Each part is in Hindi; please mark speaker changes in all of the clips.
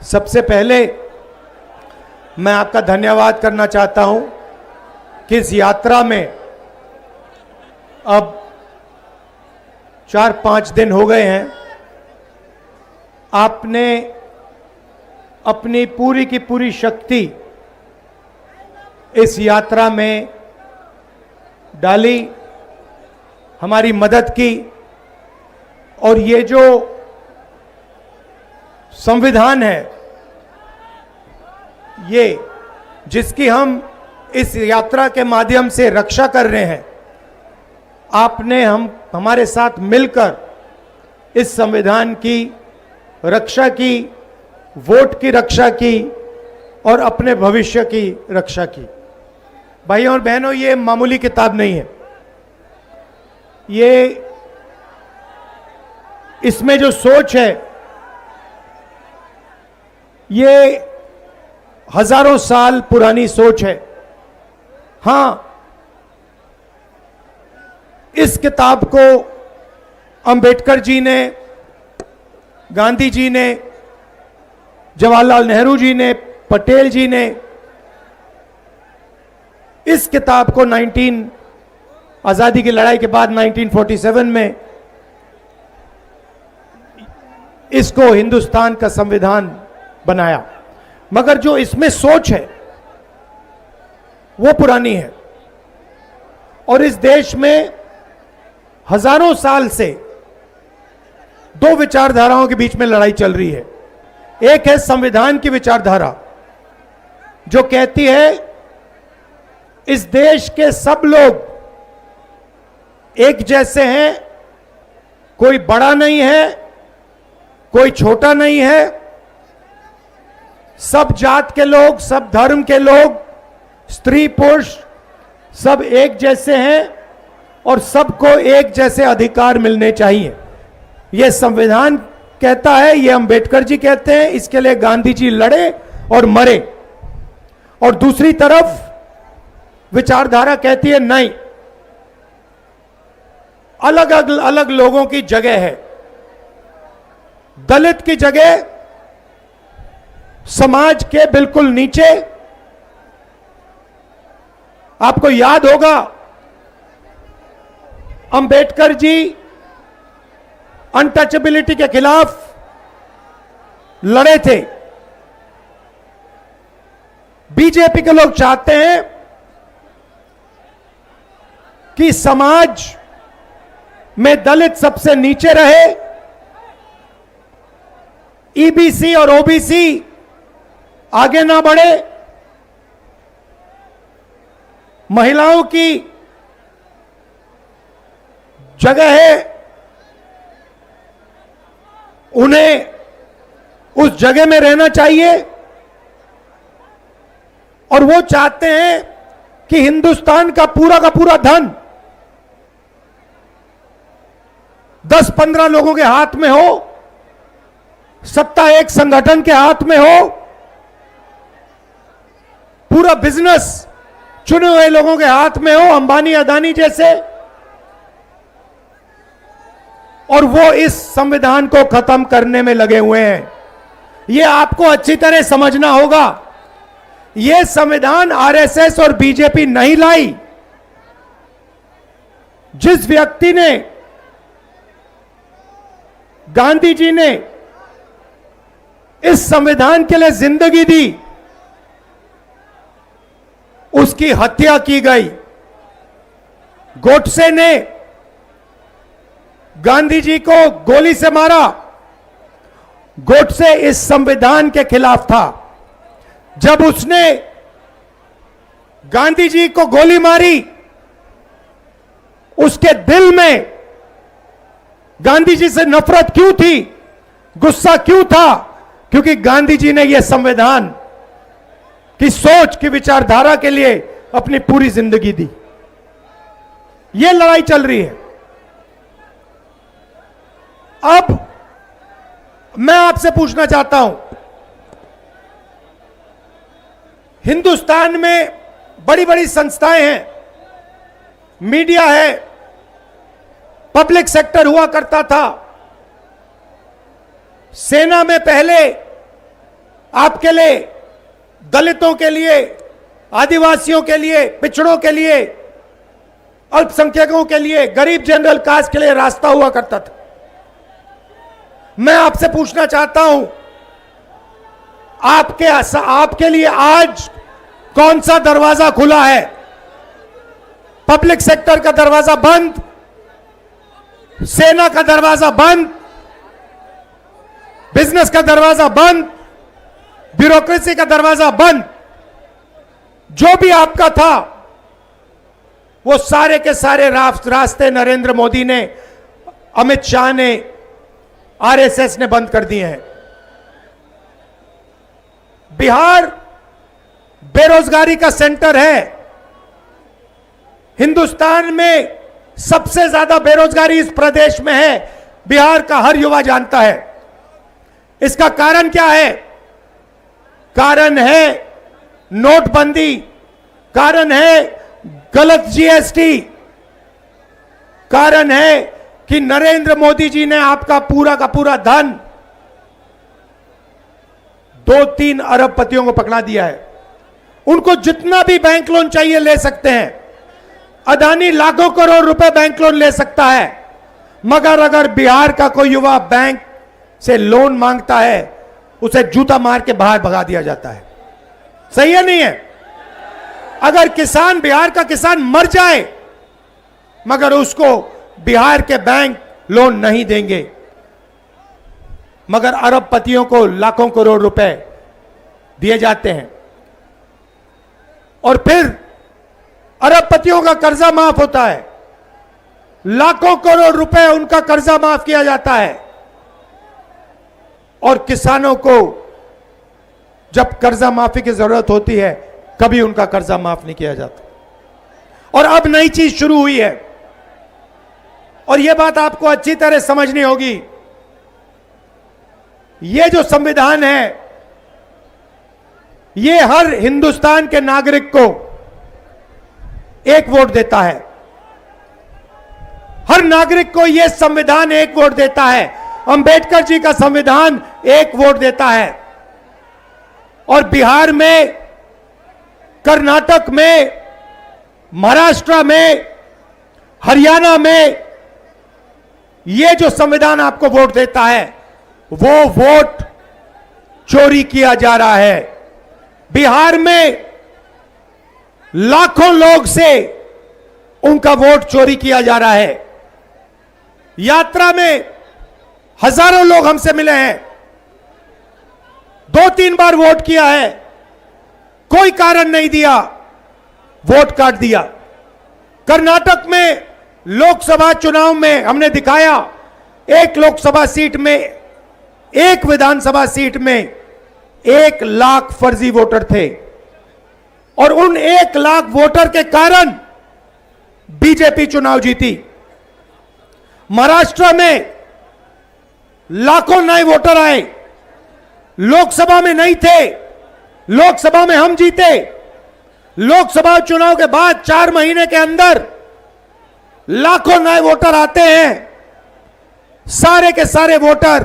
Speaker 1: सबसे पहले मैं आपका धन्यवाद करना चाहता हूं कि इस यात्रा में अब 4-5 दिन हो गए हैं, आपने अपनी पूरी की पूरी शक्ति इस यात्रा में डाली, हमारी मदद की। और ये जो संविधान है, ये जिसकी हम इस यात्रा के माध्यम से रक्षा कर रहे हैं, आपने हमारे साथ मिलकर इस संविधान की रक्षा की, वोट की रक्षा की और अपने भविष्य की रक्षा की। भाइयों और बहनों, ये मामूली किताब नहीं है। ये इसमें जो सोच है, ये हजारों साल पुरानी सोच है। हां, इस किताब को अंबेडकर जी ने, गांधी जी ने, जवाहरलाल नेहरू जी ने, पटेल जी ने इस किताब को आजादी की लड़ाई के बाद 1947 में इसको हिंदुस्तान का संविधान बनाया। मगर जो इसमें सोच है वो पुरानी है। और इस देश में हजारों साल से दो विचारधाराओं के बीच में लड़ाई चल रही है। एक है संविधान की विचारधारा, जो कहती है इस देश के सब लोग एक जैसे हैं, कोई बड़ा नहीं है, कोई छोटा नहीं है, सब जात के लोग, सब धर्म के लोग, स्त्री पुरुष सब एक जैसे हैं और सबको एक जैसे अधिकार मिलने चाहिए। यह संविधान कहता है, यह अंबेडकर जी कहते हैं, इसके लिए गांधी जी लड़े और मरे। और दूसरी तरफ विचारधारा कहती है नहीं, अलग अलग लोगों की जगह है। दलित की जगह समाज के बिल्कुल नीचे। आपको याद होगा, अंबेडकर जी अनटचेबिलिटी के खिलाफ लड़े थे। बीजेपी के लोग चाहते हैं कि समाज में दलित सबसे नीचे रहे, ईबीसी और ओबीसी आगे ना बढ़े, महिलाओं की जगह है, उन्हें उस जगह में रहना चाहिए। और वो चाहते हैं कि हिंदुस्तान का पूरा धन 10-15 लोगों के हाथ में हो, सत्ता एक संगठन के हाथ में हो, पूरा बिजनेस चुने हुए लोगों के हाथ में हो, अंबानी अदानी जैसे। और वो इस संविधान को खत्म करने में लगे हुए हैं। ये आपको अच्छी तरह समझना होगा। ये संविधान आरएसएस और बीजेपी नहीं लाई। जिस व्यक्ति ने, गांधी जी ने इस संविधान के लिए जिंदगी दी, उसकी हत्या की गई। गोडसे ने गांधी जी को गोली से मारा। गोडसे इस संविधान के खिलाफ था। जब उसने गांधी जी को गोली मारी, उसके दिल में गांधी जी से नफरत क्यों थी, गुस्सा क्यों था? क्योंकि गांधी जी ने यह संविधान की सोच की विचारधारा के लिए अपनी पूरी जिंदगी दी। यह लड़ाई चल रही है। अब मैं आपसे पूछना चाहता हूं, हिंदुस्तान में बड़ी बड़ी संस्थाएं हैं, मीडिया है, पब्लिक सेक्टर हुआ करता था। सेना में पहले आपके लिए, दलितों के लिए, आदिवासियों के लिए, पिछड़ों के लिए, अल्पसंख्यकों के लिए, गरीब जनरल कास्ट के लिए रास्ता हुआ करता था। मैं आपसे पूछना चाहता हूं, आपके लिए आज कौन सा दरवाजा खुला है? पब्लिक सेक्टर का दरवाजा बंद, सेना का दरवाजा बंद, बिजनेस का दरवाजा बंद, ब्यूरोक्रेसी का दरवाजा बंद। जो भी आपका था वो सारे के सारे रास्ते नरेंद्र मोदी ने, अमित शाह ने, आरएसएस ने बंद कर दिए हैं। बिहार बेरोजगारी का सेंटर है। हिंदुस्तान में सबसे ज्यादा बेरोजगारी इस प्रदेश में है, बिहार का हर युवा जानता है। इसका कारण क्या है? कारण है नोटबंदी, कारण है गलत जीएसटी, कारण है कि नरेंद्र मोदी जी ने आपका पूरा का पूरा धन 2-3 अरबपतियों को पकड़ा दिया है। उनको जितना भी बैंक लोन चाहिए ले सकते हैं। अदानी लाखों करोड़ रुपए बैंक लोन ले सकता है, मगर अगर बिहार का कोई युवा बैंक से लोन मांगता है, उसे जूता मार के बाहर भगा दिया जाता है। सही है नहीं है? अगर किसान, बिहार का किसान मर जाए, मगर उसको बिहार के बैंक लोन नहीं देंगे, मगर अरबपतियों को लाखों करोड़ रुपए दिए जाते हैं। और फिर अरबपतियों का कर्जा माफ होता है, लाखों करोड़ रुपए उनका कर्जा माफ किया जाता है। और किसानों को जब कर्जा माफी की जरूरत होती है, कभी उनका कर्जा माफ नहीं किया जाता। और अब नई चीज शुरू हुई है, और यह बात आपको अच्छी तरह समझनी होगी। यह जो संविधान है, यह हर हिंदुस्तान के नागरिक को एक वोट देता है। हर नागरिक को यह संविधान एक वोट देता है। अंबेडकर जी का संविधान एक वोट देता है। और बिहार में, कर्नाटक में, महाराष्ट्र में, हरियाणा में यह जो संविधान आपको वोट देता है, वो वोट चोरी किया जा रहा है। बिहार में लाखों लोग से उनका वोट चोरी किया जा रहा है। यात्रा में हजारों लोग हमसे मिले हैं, 2-3 बार वोट किया है, कोई कारण नहीं दिया, वोट काट दिया। कर्नाटक में लोकसभा चुनाव में हमने दिखाया, एक लोकसभा सीट में, एक विधानसभा सीट में 1 लाख फर्जी वोटर थे, और उन 1 लाख वोटर के कारण बीजेपी चुनाव जीती। महाराष्ट्र में लाखों नए वोटर आए, लोकसभा में नहीं थे, लोकसभा में हम जीते। लोकसभा चुनाव के बाद 4 महीने के अंदर लाखों नए वोटर आते हैं। सारे के सारे वोटर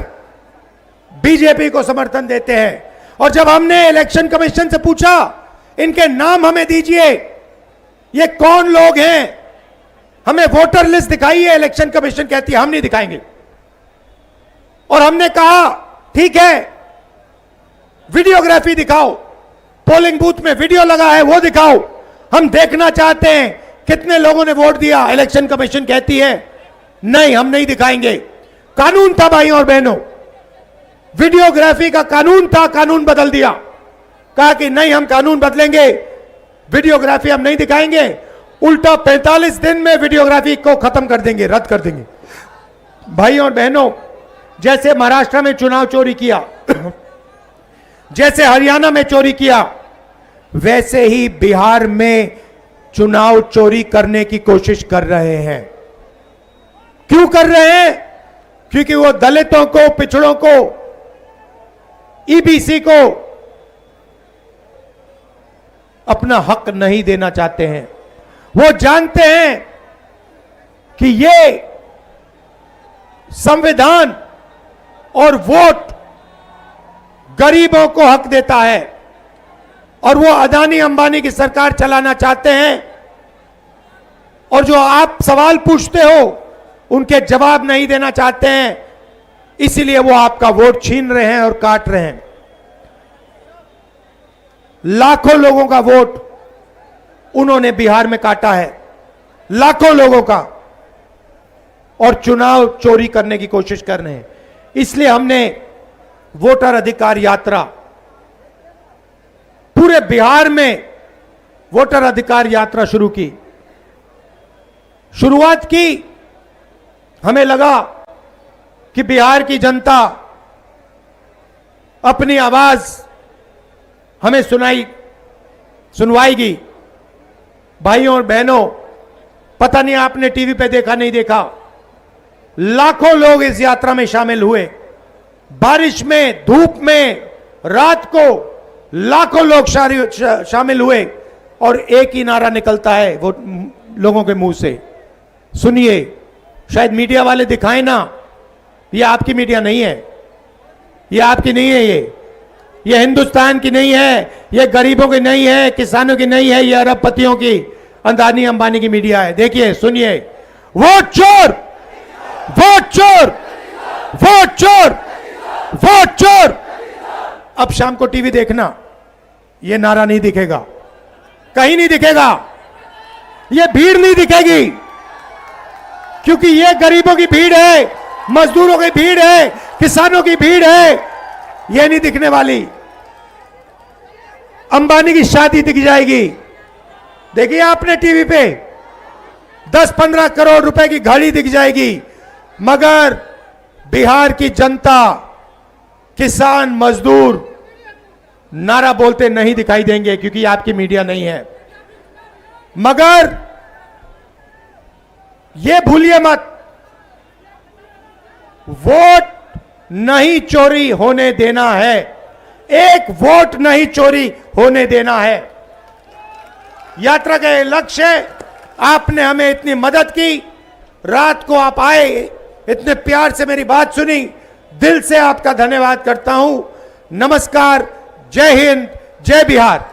Speaker 1: बीजेपी को समर्थन देते हैं। और जब हमने इलेक्शन कमीशन से पूछा, इनके नाम हमें दीजिए, ये कौन लोग हैं, हमें वोटर लिस्ट दिखाइए, इलेक्शन कमीशन कहती है हम नहीं दिखाएंगे। और हमने कहा ठीक है, वीडियोग्राफी दिखाओ, पोलिंग बूथ में वीडियो लगा है वो दिखाओ, हम देखना चाहते हैं कितने लोगों ने वोट दिया। इलेक्शन कमीशन कहती है नहीं, हम नहीं दिखाएंगे। कानून था भाइयों और बहनों, वीडियोग्राफी का कानून था, कानून बदल दिया, कहा कि नहीं हम कानून बदलेंगे, वीडियोग्राफी हम नहीं दिखाएंगे। उल्टा 45 दिन में वीडियोग्राफी को खत्म कर देंगे, रद्द कर देंगे। भाइयों और बहनों, जैसे महाराष्ट्र में चुनाव चोरी किया, जैसे हरियाणा में चोरी किया, वैसे ही बिहार में चुनाव चोरी करने की कोशिश कर रहे हैं। क्यों कर रहे हैं? क्योंकि वो दलितों को, पिछड़ों को, ईबीसी को अपना हक नहीं देना चाहते हैं। वो जानते हैं कि ये संविधान और वोट गरीबों को हक देता है और वो अदानी अंबानी की सरकार चलाना चाहते हैं। और जो आप सवाल पूछते हो उनके जवाब नहीं देना चाहते हैं, इसीलिए वो आपका वोट छीन रहे हैं और काट रहे हैं। लाखों लोगों का वोट उन्होंने बिहार में काटा है, लाखों लोगों का, और चुनाव चोरी करने की कोशिश कर रहे हैं। इसलिए हमने वोटर अधिकार यात्रा, पूरे बिहार में वोटर अधिकार यात्रा शुरू की। शुरुआत की, हमें लगा कि बिहार की जनता अपनी आवाज हमें सुनवाएगी। भाइयों और बहनों, पता नहीं आपने टीवी पे देखा नहीं देखा, लाखों लोग इस यात्रा में शामिल हुए। बारिश में, धूप में, रात को लाखों लोग शामिल हुए और एक ही नारा निकलता है वो लोगों के मुंह से, सुनिए। शायद मीडिया वाले दिखाएं ना, ये आपकी मीडिया नहीं है, ये आपकी नहीं है, ये हिंदुस्तान की नहीं है, ये गरीबों की नहीं है, किसानों की नहीं है, ये अरबपतियों की, अदानी अंबानी की मीडिया है। देखिए, सुनिए, वोट चोर, वोट चोर, वोट चोर, वोट चोर। अब शाम को टीवी देखना, ये नारा नहीं दिखेगा, कहीं नहीं दिखेगा, ये भीड़ नहीं दिखेगी, क्योंकि ये गरीबों की भीड़ है, मजदूरों की भीड़ है, किसानों की भीड़ है, ये नहीं दिखने वाली। अंबानी की शादी दिख जाएगी, देखिए आपने टीवी पे 10-15 करोड़ रुपए की घड़ी दिख जाएगी, मगर बिहार की जनता, किसान, मजदूर नारा बोलते नहीं दिखाई देंगे, क्योंकि आपकी मीडिया नहीं है। मगर ये भूलिए मत, वोट नहीं चोरी होने देना है, एक वोट नहीं चोरी होने देना है। यात्रा का लक्ष्य है। आपने हमें इतनी मदद की, रात को आप आए, इतने प्यार से मेरी बात सुनी, दिल से आपका धन्यवाद करता हूं। नमस्कार, जय हिंद, जय बिहार।